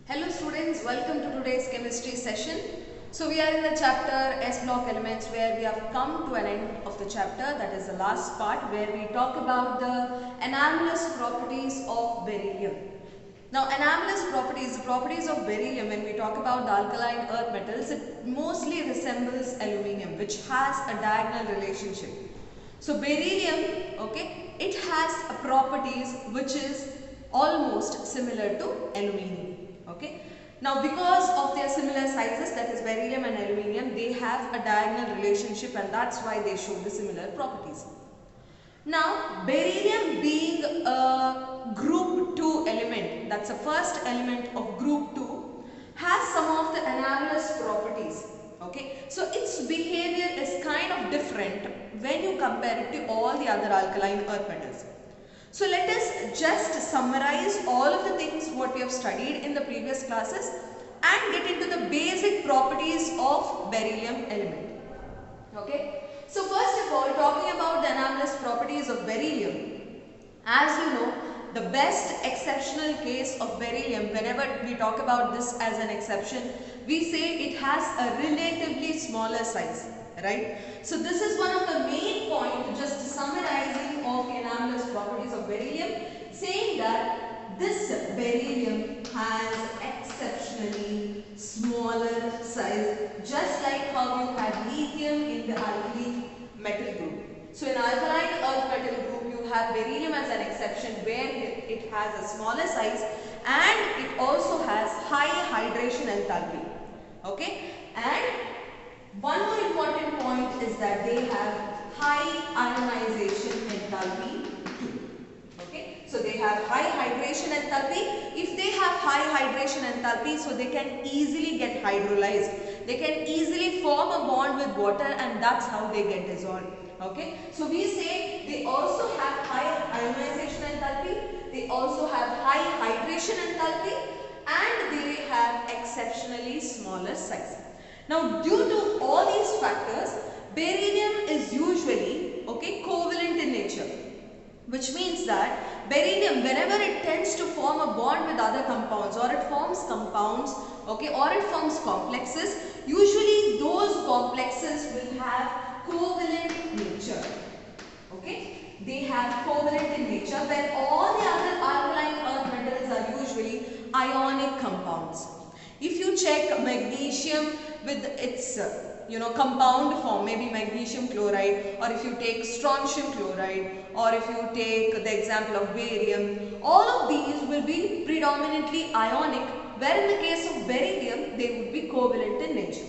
Hello students, welcome to today's chemistry session. So we are in the chapter S block elements where we have come to an end of the chapter, that is the last part where we talk about the anomalous properties of beryllium. Now anomalous properties, the properties of beryllium, when we talk about the alkaline earth metals, it mostly resembles aluminium which has a diagonal relationship. So beryllium, okay, it has a properties which is almost similar to aluminium. Okay. Now because of their similar sizes, that is beryllium and aluminium, they have a diagonal relationship and that's why they show the similar properties. Now beryllium being a group 2 element, that's the first element of group 2, has some of the anomalous properties. Okay, so its behavior is kind of different when you compare it to all the other alkaline earth metals. So let us just summarize all of the things what we have studied in the previous classes and get into the basic properties of beryllium element. Okay. So first of all, talking about the anomalous properties of beryllium, as you know, the best exceptional case of beryllium, whenever we talk about this as an exception, we say it has a relatively smaller size, right? So this is one of the main points, just summarizing of the anomalous properties of beryllium, saying that this beryllium has exceptionally smaller size, just like how you had lithium in the alkali metal group. So in alkaline earth metal group, you have beryllium as an exception where it has a smaller size and it also has high hydration enthalpy. Okay, and one more important point is that they have high ionization enthalpy too. Okay, so they have high hydration enthalpy. If they have high hydration enthalpy, so they can easily get hydrolyzed. They can easily form a bond with water and that's how they get dissolved. Okay, so we say they also have high ionization enthalpy, they also have high hydration enthalpy and they have exceptionally smaller size. Now due to all these factors, beryllium is usually covalent in nature, which means that beryllium, whenever it tends to form a bond with other compounds or it forms compounds, or it forms complexes, usually those complexes will have covalent nature. Okay, they have covalent in nature, when all the other alkaline earth metals are usually ionic compounds. If you check magnesium with its compound form, maybe magnesium chloride, or if you take strontium chloride, or if you take the example of barium, all of these will be predominantly ionic, where in the case of beryllium they would be covalent in nature.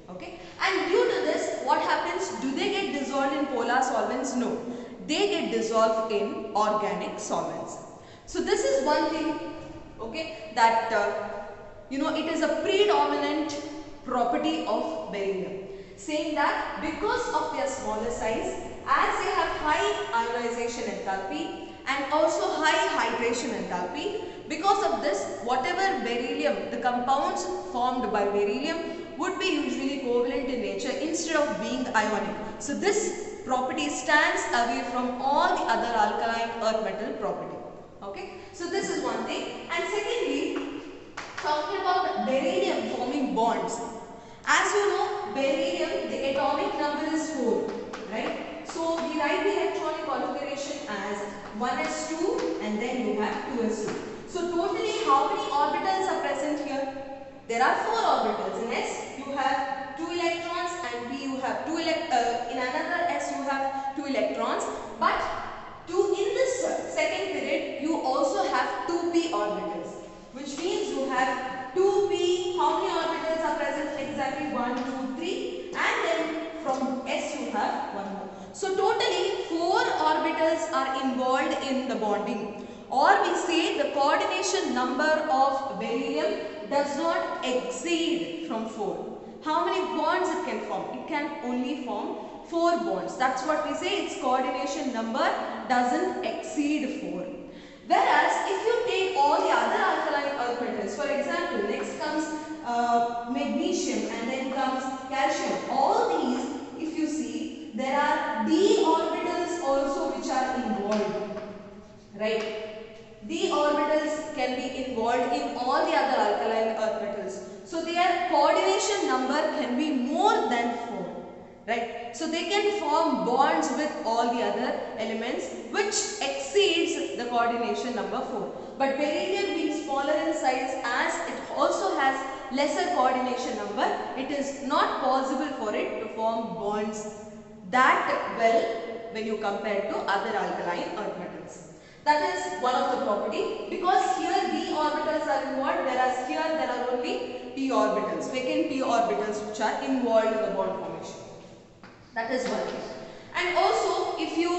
Okay, and due to this, what happens? Do they get dissolved in polar solvents? No, they get dissolved in organic solvents. So this is one thing, okay, that it is a predominant property of beryllium, saying that because of their smaller size, as they have high ionization enthalpy and also high hydration enthalpy, because of this, whatever beryllium, the compounds formed by beryllium would be usually covalent in nature instead of being ionic. So this property stands away from all the other alkaline earth metal property. Okay, so this is one thing. And secondly, talking about beryllium forming bonds. As you know, beryllium, the atomic number is 4, right? So we write the electronic configuration as 1s2 and then you have 2s2. So totally how many orbitals are present here? There are 4 orbitals. In S you have 2 electrons and P you have 2 in another S you have 2 electrons. But in this second period you also have 2p orbitals, which means you have 2p, how many orbitals are present? Exactly 1, 2, 3, and then from S you have 1 more. So totally 4 orbitals are involved in the bonding, or we say the coordination number of beryllium does not exceed from 4. How many bonds it can form? It can only form 4 bonds. That's what we say, its coordination number doesn't exceed 4. Whereas if you take all the other alkaline earth metals, for example, next comes magnesium and then comes calcium. All these, if you see, there are d orbitals also which are involved, right? D orbitals can be involved in joining all the other alkaline earth metals. So their coordination number can be more than 4. Right? So they can form bonds with all the other elements which exceeds the coordination number 4. But beryllium being smaller in size, as it also has lesser coordination number, it is not possible for it to form bonds that well when you compare to other alkaline earth metals. That is one of the property, because here d orbitals are involved, whereas here there are only p orbitals, vacant p orbitals which are involved in the bond formation. That is one thing. And also, if you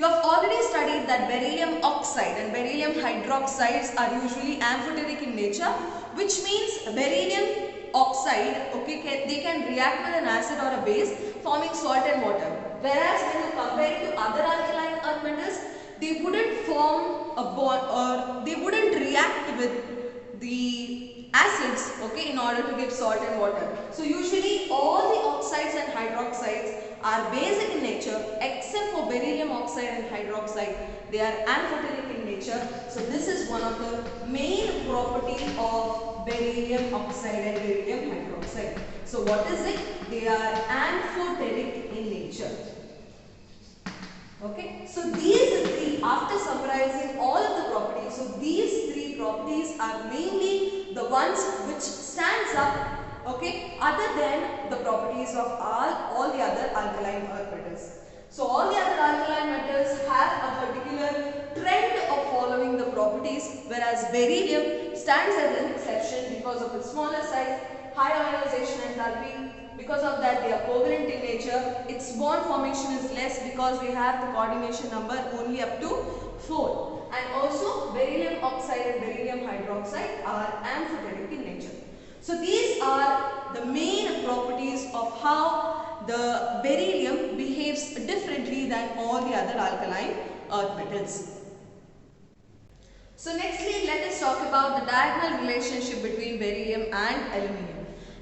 have already studied that beryllium oxide and beryllium hydroxides are usually amphoteric in nature, which means beryllium oxide, okay, they can react with an acid or a base forming salt and water. Whereas when you compare it to other alkaline earth metals, they wouldn't form a bond or they wouldn't react with the acids, okay, in order to give salt and water. So usually all the oxides and hydroxides are basic in nature, except for beryllium oxide and hydroxide. They are amphoteric in nature. So this is one of the main property of beryllium oxide and beryllium hydroxide. So what is it? They are amphoteric in nature. Okay, so these three, after summarizing all of the properties, so these three properties are mainly the ones which stands up, okay, other than the properties of all the other alkaline earth metals. So all the other alkaline metals have a particular trend of following the properties, whereas beryllium stands as an exception because of its smaller size, high ionization enthalpy. Because of that, they are covalent in nature. Its bond formation is less because they have the coordination number only up to 4. And also beryllium oxide and beryllium hydroxide are amphoteric in nature. So these are the main properties of how the beryllium behaves differently than all the other alkaline earth metals. So nextly, let us talk about the diagonal relationship between beryllium and aluminium.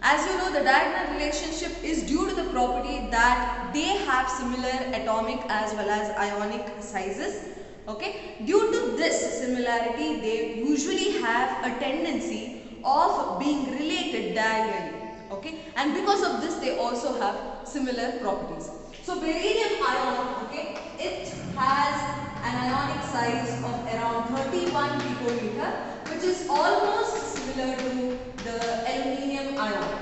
As you know, the diagonal relationship is due to the property that they have similar atomic as well as ionic sizes. Okay, due to this similarity, they usually have a tendency of being related diagonally. Okay, and because of this, they also have similar properties. So beryllium ion, okay, it has an ionic size of around 31 picometer, which is almost similar to the aluminium ion.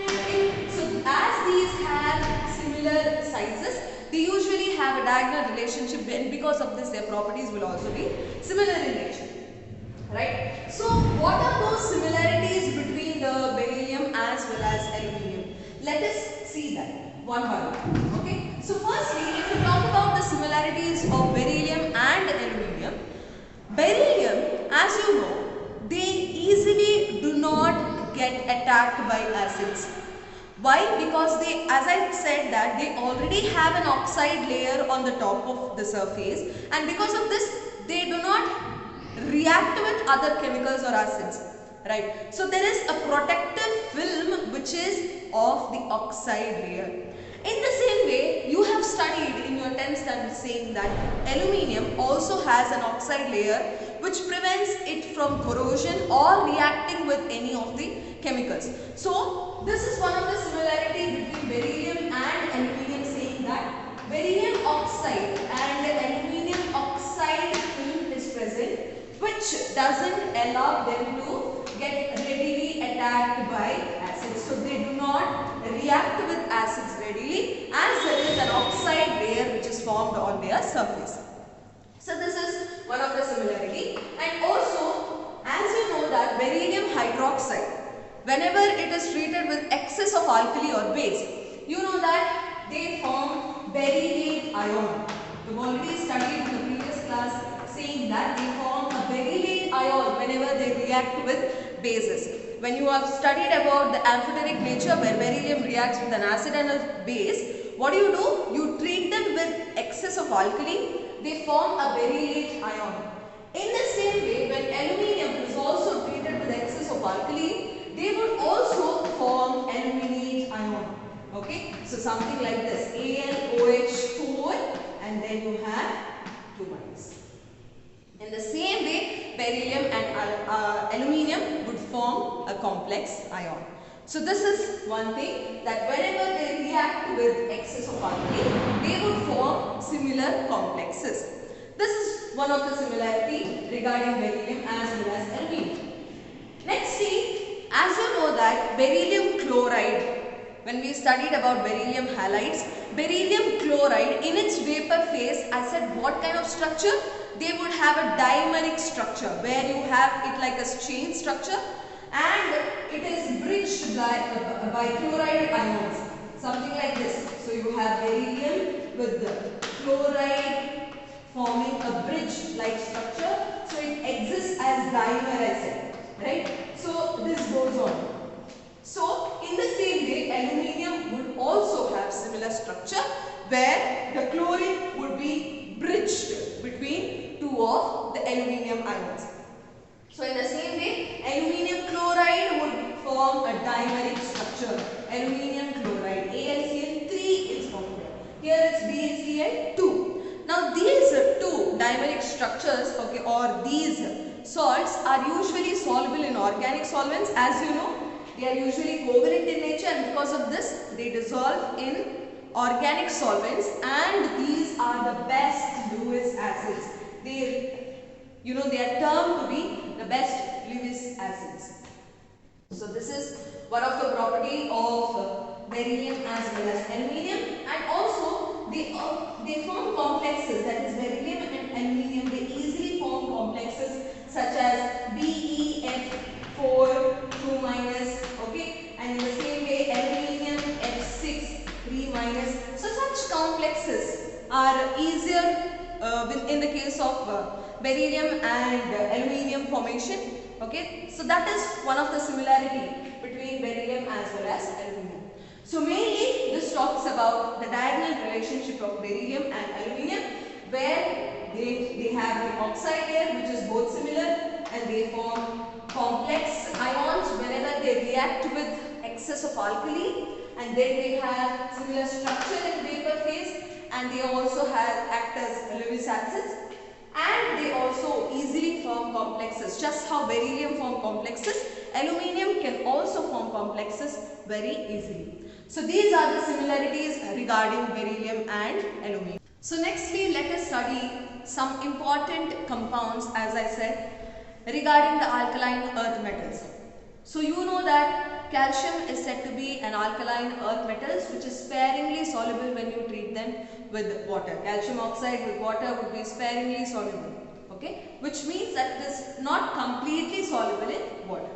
Okay, so as these have similar sizes, they usually have a diagonal relationship, and because of this, their properties will also be similar in nature. Right? So what are those similarities between the beryllium as well as aluminium? Let us see that one by one. Okay. So firstly, if we talk about the similarities of beryllium and aluminium, beryllium, as you know, they easily do not get attacked by acids. Why? Because they, as I said, that they already have an oxide layer on the top of the surface, and because of this, they do not react with other chemicals or acids. Right? So there is a protective film which is of the oxide layer. In the same way, you have studied in your 10th standard saying that aluminium also has an oxide layer which prevents it from corrosion or reacting with any of the chemicals. So this is one of the similarities between beryllium and aluminium, saying that beryllium oxide and aluminium oxide film is present, which doesn't allow them to get readily attacked by acids. So they do not react with acids readily, as there is an oxide layer which is formed on their surface. So this is one of the similarity. And also, as you know that beryllium hydroxide, whenever it is treated with excess of alkali or base, you know that they form berylate ion. We've already studied in the previous class saying that they form a berylate ion whenever they react with bases. When you have studied about the amphoteric nature where beryllium reacts with an acid and a base, what do? You treat them with excess of alkali, they form a berylate ion. In the same way, when aluminium is also treated with excess of alkali, they would also form aluminate ion. Okay, so something like this, AlOH4, and then you have 2 bonds. In the same way, beryllium and aluminium would form a complex ion. So this is one thing, that whenever they react with excess of alkali, they would form similar complexes. This is one of the similarity regarding beryllium as well as aluminium. Nextly, as you know that beryllium chloride, when we studied about beryllium halides, beryllium chloride in its vapor phase, I said what kind of structure? They would have a dimeric structure where you have it like a chain structure, and it is bridged by chloride ions, something like this. So you have beryllium with the chloride forming a bridge like structure. So it exists as dimer, I said, right? So this goes on. So in the same way, aluminium would also have similar structure where the chlorine would be bridged between two of the aluminium ions. So in the same way, aluminium chloride would form a dimeric structure. Aluminium chloride, AlCl3 is formed here. Here it's BaCl2. Now these two dimeric structures, okay, or these salts are usually soluble in organic solvents. As you know, they are usually covalent in nature, and because of this, they dissolve in organic solvents, and these are the best Lewis acids. They are termed to be the best Lewis acids. So this is one of the property of beryllium as well as aluminium, and also they form complexes, that is beryllium and aluminium. They easily form complexes such as BeF4 2 minus, okay, and in the same way aluminium F6 3 minus. So such complexes are easier in the case of beryllium and aluminium formation, okay. So that is one of the similarity between beryllium as well as aluminium. So mainly this talks about the diagonal relationship of beryllium and aluminium, where they have the oxide layer which is both similar, and they form complex ions whenever they react with excess of alkali, and then they have similar structure in vapor phase, and they also act as Lewis acids, and they also easily form complexes. Just how beryllium form complexes, aluminium can also form complexes very easily. So these are the similarities regarding beryllium and aluminium. So nextly, let us study some important compounds, as I said, regarding the alkaline earth metals. So you know that calcium is said to be an alkaline earth metals which is sparingly soluble when you treat them with water. Calcium oxide with water would be sparingly soluble, okay, which means that it is not completely soluble in water.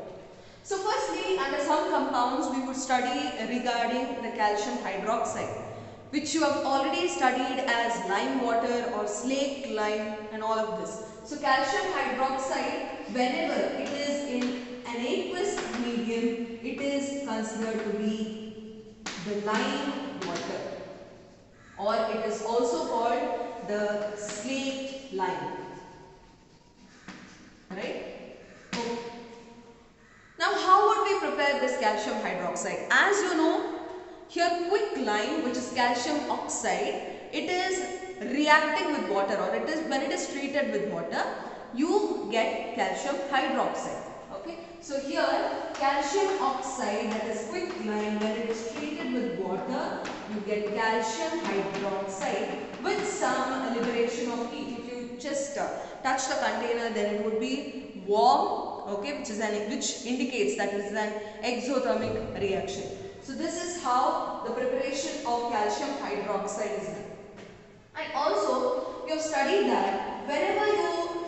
So firstly, under some compounds we would study regarding the calcium hydroxide, which you have already studied as lime water or slaked lime and all of this. So calcium hydroxide, whenever it is in an aqueous medium, it is considered to be the lime water, or it is also called the slaked lime, right? Okay. Now how would we prepare this calcium hydroxide? As you know, here quicklime, which is calcium oxide, it is reacting with water, or it is when it is treated with water, you get calcium hydroxide. Okay, so here calcium oxide, that is quicklime, when it is treated with water, you get calcium hydroxide with some liberation of heat. If you just touch the container, then it would be warm, okay, which indicates that this is an exothermic reaction. So this is how the preparation of calcium hydroxide is done. And also, you have studied that whenever you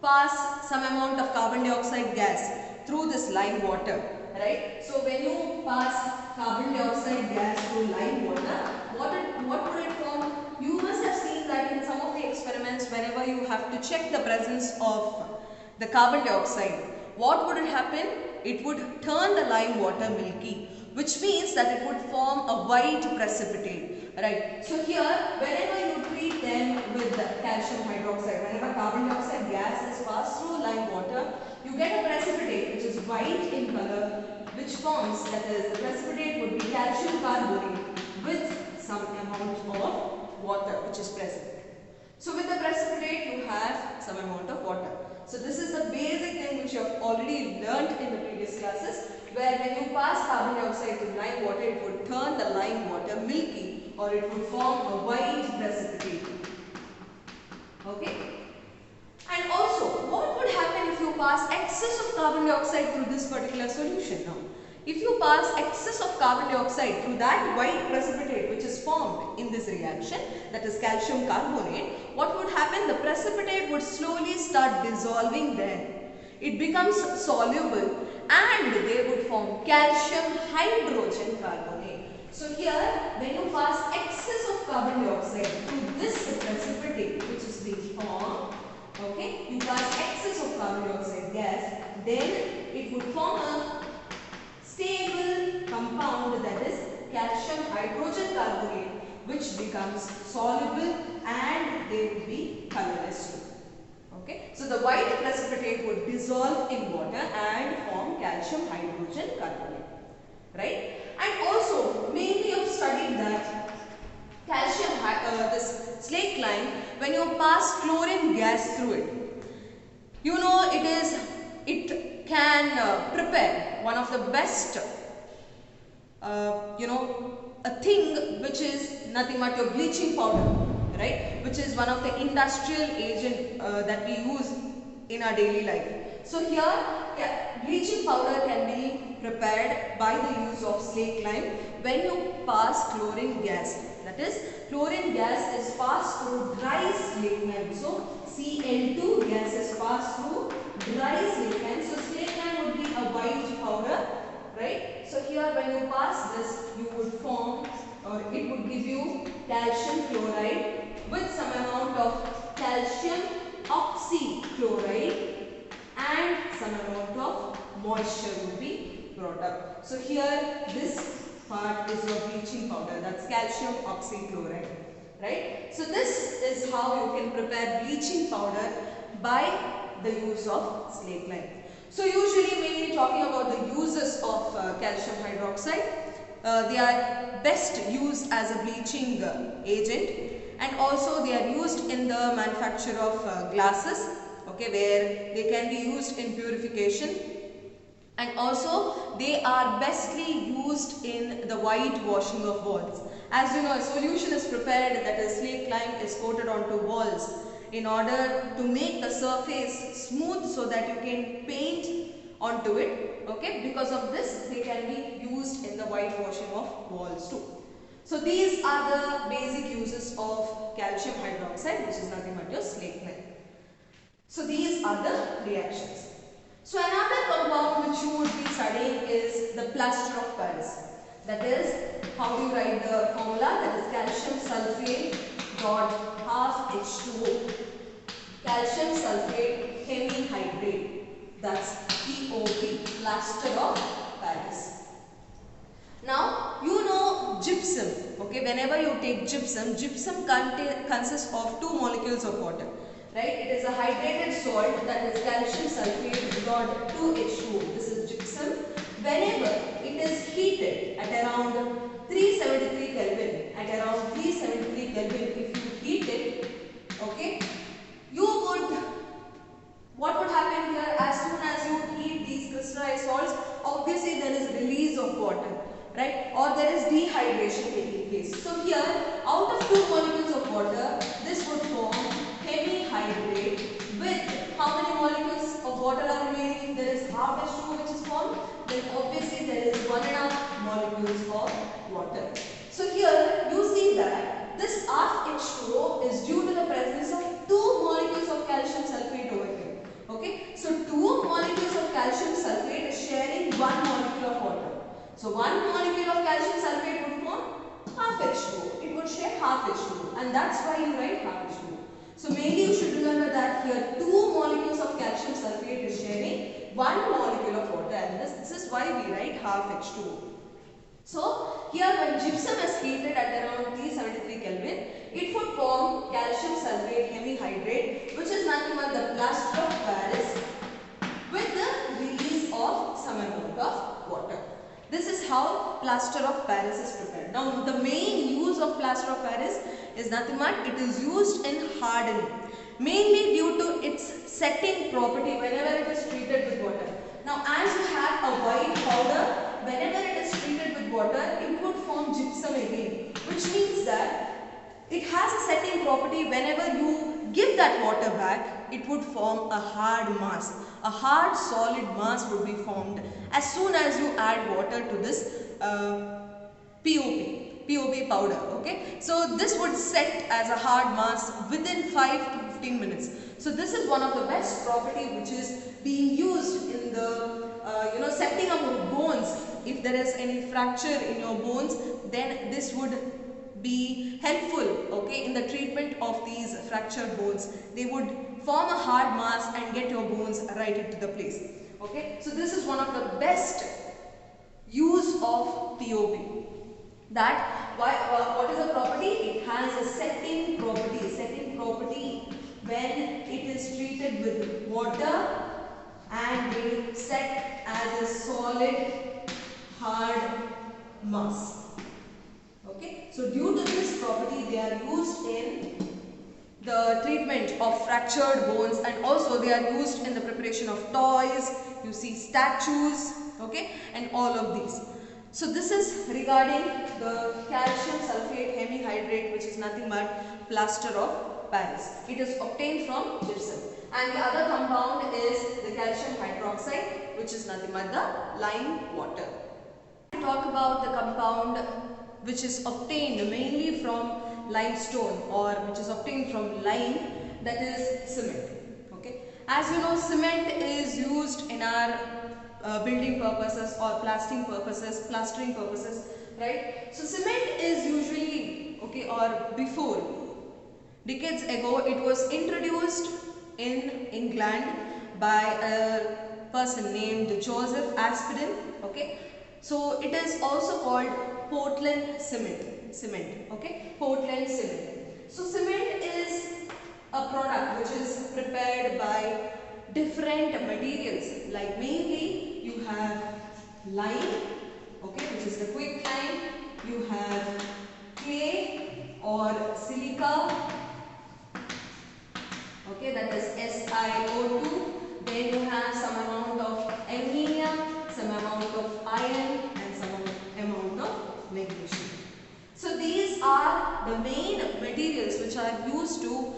pass some amount of carbon dioxide gas through this lime water, right? So when you pass carbon dioxide gas through lime water, what would it form? You must have seen that in some of the experiments, whenever you have to check the presence of the carbon dioxide, what would it happen? It would turn the lime water milky, which means that it would form a white precipitate, right? So here, whenever you treat them with the calcium hydroxide, whenever carbon dioxide gas is passed through lime water, you get a precipitate which is white in color, which forms, that is, the precipitate would be calcium carbonate with some amount of water which is present. So with the precipitate, you have some amount of water. So this is the basic thing which you have already learnt in the previous classes, where when you pass carbon dioxide to lime water, it would turn the lime water milky, or it would form a white precipitate. Okay? And also, what would happen if you pass excess of carbon dioxide through this particular solution now? If you pass excess of carbon dioxide through that white precipitate which is formed in this reaction, that is calcium carbonate, what would happen? The precipitate would slowly start dissolving there. It becomes soluble and they would form calcium hydrogen carbonate. So here, when you pass excess of carbon dioxide through this precipitate which is being formed, okay, you pass excess of carbon dioxide gas, then it would form a stable compound, that is calcium hydrogen carbonate, which becomes soluble and they would be colorless too. Okay, so the white precipitate would dissolve in water and form calcium hydrogen carbonate, right? And also, mainly you have studied that calcium, this slaked lime, when you pass chlorine gas through it, you know it can prepare one of the best, a thing which is nothing but your bleaching powder, right? Which is one of the industrial agent that we use in our daily life. So here, bleaching powder can be prepared by the use of slaked lime when you pass chlorine gas. That is, chlorine gas is passed through dry slaked lime. So Cl2 gas is passed through dry slaked lime. So slaked lime would be a white powder, right? So here when you pass this, you would form, or it would give you calcium chloride with some amount of calcium oxychloride and some amount of moisture would be brought up. So here this part is your bleaching powder, that's calcium oxychloride, right? So this is how you can prepare bleaching powder by the use of slaked lime. So usually mainly talking about the uses of calcium hydroxide, they are best used as a bleaching agent, and also they are used in the manufacture of glasses, okay, where they can be used in purification, and also they are bestly used in the whitewashing of walls. As you know, a solution is prepared, that is slaked lime is coated onto walls in order to make the surface smooth so that you can paint onto it, okay. Because of this, they can be used in the whitewashing of walls too. So these are the basic uses of calcium hydroxide, which is nothing but your slaked lime. So these are the reactions. So another compound which you would be studying is the plaster of Paris. That is, how do you write the formula? That is calcium sulfate dot half H2O. Calcium sulfate hemihydrate. That's POP, plaster of Paris. Now, you know gypsum, okay, whenever you take gypsum, gypsum consists of two molecules of water, right? It is a hydrated salt, that is calcium sulfate dot 2H2O. This is gypsum. Whenever it is heated at around 373 Kelvin, if you heat it, okay, what would happen here? As soon as you heat these crystallized salts, obviously there is release of water, right? Or there is dehydration taking place. So here, out of two molecules of water, this would form hemihydrate with how many molecules of water are remaining? There is half H2O which is formed. Then obviously there is 1.5 molecules of water. So here you see that this half H2O is due to the presence of two molecules of calcium sulfate over here. Okay, so two molecules of calcium sulfate is sharing one molecule of water. So one molecule of calcium sulfate would form half H2O. It would share half H2O, and that's why you write half H2O. So mainly you should remember that here two molecules of calcium sulfate is sharing one molecule of water, and this is why we write half H2O. So here when gypsum is heated at around 373 Kelvin, it would form calcium sulfate hemihydrate, which is nothing but the plaster of Paris with the release of some amount of water. This is how plaster of Paris is prepared. Now the main use of plaster of Paris is nothing but it is used in hardening, mainly due to its setting property whenever it is treated with water. Now as you have a white powder, whenever it is treated with water, it would form gypsum again, which means that it has a setting property. Whenever you give that water back, it would form a hard mass. A hard solid mass would be formed as soon as you add water to this POP powder. Okay, so this would set as a hard mass within 5 to 15 minutes. So this is one of the best property which is being used in the setting up of bones. If there is any fracture in your bones, then this would be helpful, okay, in the treatment of these fractured bones. They would form a hard mass and get your bones right into the place. Okay, so this is one of the best use of POP. What is the property? It has a setting property. Setting property when it is treated with water and will set as a solid hard mass. Okay, so due to this property, they are used in the treatment of fractured bones, and also they are used in the preparation of toys, you see statues, okay, and all of these. So this is regarding the calcium sulfate hemihydrate, which is nothing but plaster of Paris. It is obtained from gypsum. And the other compound is the calcium hydroxide, which is nothing but the lime water. We talk about the compound which is obtained mainly from limestone, or which is obtained from lime, that is cement. Okay, as you know, cement is used in our building purposes or plastering purposes, right? So cement is usually, okay, or before decades ago, it was introduced in England by a person named Joseph Aspdin. Okay, so it is also called Portland cement. Okay, Portland cement. So cement is a product which is prepared by different materials, like mainly you have lime, okay, which is the quick lime. You have clay or silica, okay, that is SiO2. Then you have some amount of aluminium, some amount of iron, and some amount of magnesium. So these are the main materials which are used to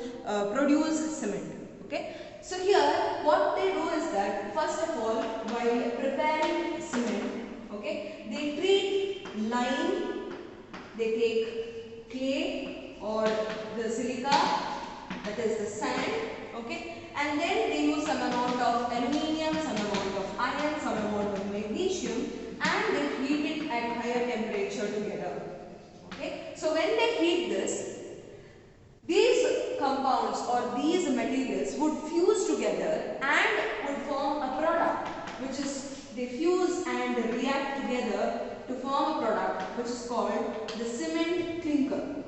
produce cement. Okay. So here what they do is that, first of all, while preparing cement, okay, they treat lime, they take clay or the silica, that is the sand, okay, and then they use some amount of aluminium, some amount of iron, some amount of magnesium, and they heat it at higher temperature together. Okay, so when they heat this, these compounds or these materials would fuse together and would form a product, which is, they fuse and react together to form a product which is called the cement clinker.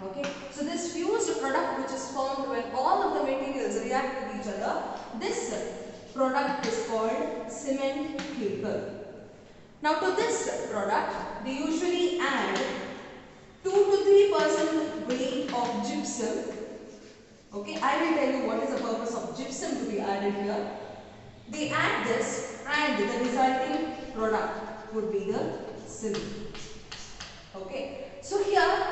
Okay, so this fused product which is formed when all of the materials react with each other, this product is called cement clinker. Now to this product, they usually add 2 to 3% weight of gypsum. Okay, I will tell you what is the purpose of gypsum to be added here. They add this and the resulting product would be the cement. Okay, so here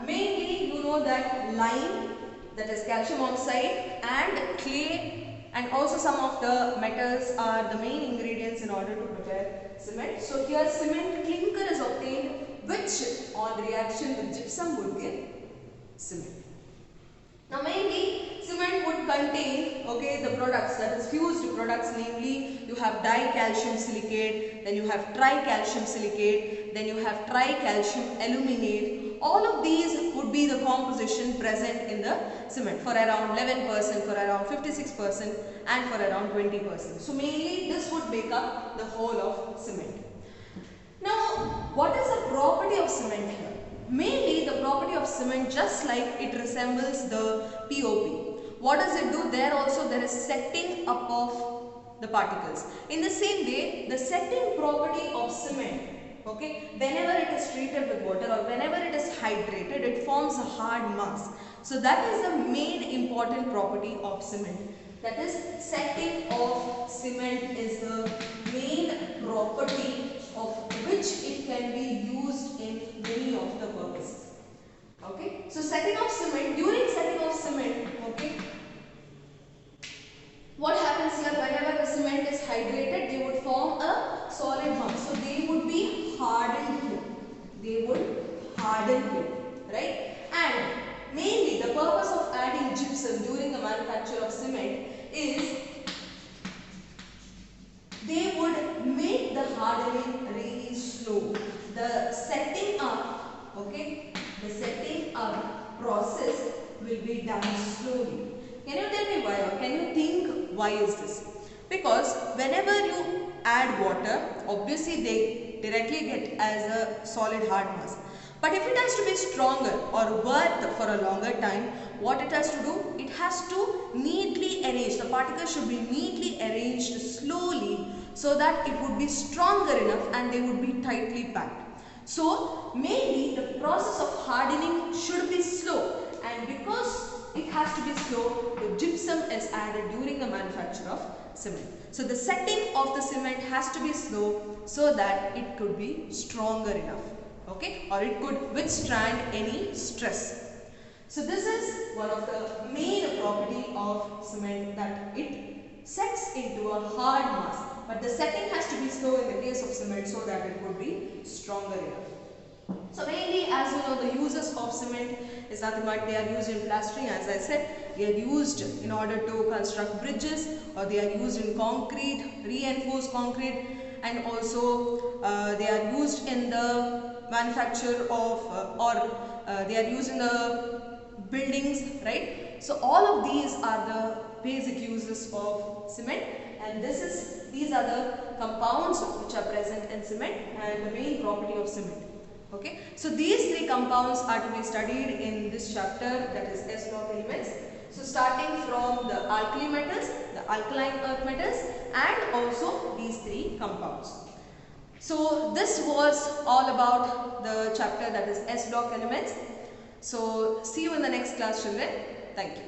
mainly you know that lime, that is calcium oxide, and clay, and also some of the metals are the main ingredients in order to prepare cement. So here cement clinker is obtained, which on reaction with gypsum would give cement. Now mainly cement would contain, okay, the products, that is fused products, namely you have dicalcium silicate, then you have tricalcium silicate, then you have tricalcium aluminate. All of these would be the composition present in the cement for around 11%, for around 56%, and for around 20%. So mainly this would make up the whole of cement. Now what is the property of cement here? Mainly the property of cement, just like it resembles the POP. What does it do? There also there is setting up of the particles. In the same way, the setting property of cement, okay, whenever it is treated with water or whenever it is hydrated, it forms a hard mass. So that is the main important property of cement. That is, setting of cement is the main property of which it can be used in many of the purposes. Okay, so setting of cement, during setting of cement, okay, what happens here, whenever the cement is hydrated, they would form a solid mass. So they would be hardened here. They would harden here, right? And mainly the purpose of adding gypsum during the manufacture of cement is they would make the hardening really slow. The setting up, okay, the setting up process will be done slowly. Can you tell me why, or can you think why is this? Because whenever you add water, obviously they directly get as a solid hard mass. But if it has to be stronger or work for a longer time, what it has to do? It has to neatly arrange. The particles should be neatly arranged slowly so that it would be stronger enough and they would be tightly packed. So maybe the process of hardening should be slow, and because it has to be slow, the gypsum is added during the manufacture of cement. So the setting of the cement has to be slow so that it could be stronger enough, okay, or it could withstand any stress. So this is one of the main property of cement, that it sets into a hard mass, but the setting has to be slow in the case of cement so that it would be stronger enough. So mainly, as you know, the uses of cement is nothing but they are used in plastering. As I said, they are used in order to construct bridges, or they are used in concrete, reinforced concrete, and also they are used in the manufacture of they are used in the buildings, right? So all of these are the basic uses of cement, and these are the compounds which are present in cement and the main property of cement. Okay, so these three compounds are to be studied in this chapter, that is S block elements. So starting from the alkali metals, the alkaline earth metals, and also these three compounds. So this was all about the chapter, that is S block elements. So see you in the next class, children. Thank you.